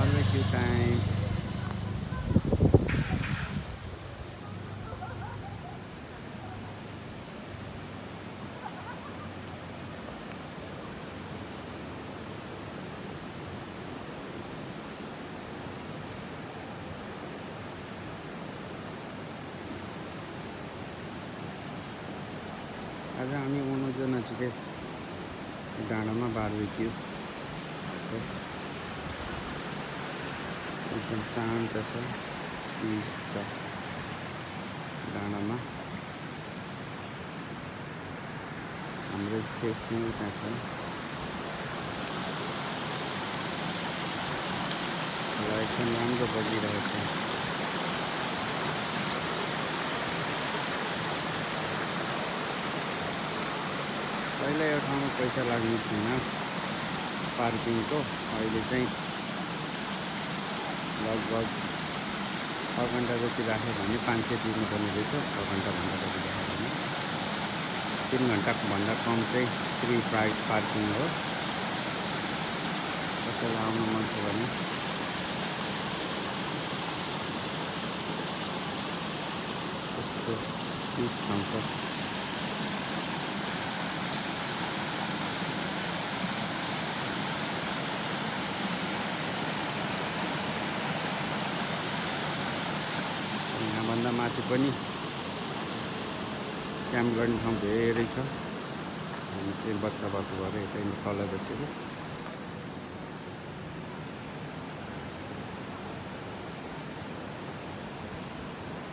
Barbecue time. आज हामी उनोजो नजिकै डाँडामा बार्बिक्यू एकदम शान्त छ, पिस छ डाँडामा। हाम्रो स्टेसन त्यहाँ छ। एकदम राम्रो बजिरहेको छ। पहिला यो ठाउँमा पैसा लाग्ने थिएन पार्किङको, अहिले चाहिँ लगभग 6 घन्टा जति राख्यो भने 500 तिर्नुपर्ने रहेछ। 6 घन्टाभन्दा जति राख्यो भने 3 घन्टाभन्दा कम चाहिँ फ्री पार्किङ हो। कसैलाई आउनु मन छ भने यस्तो पिस ठाउँ छ। यहाँभन्दा माथि पनि क्याम्प गर्ने ठाउँ धेरै छ। हामी चाहिँ बच्चा भएको भएर यतै तल बसेको।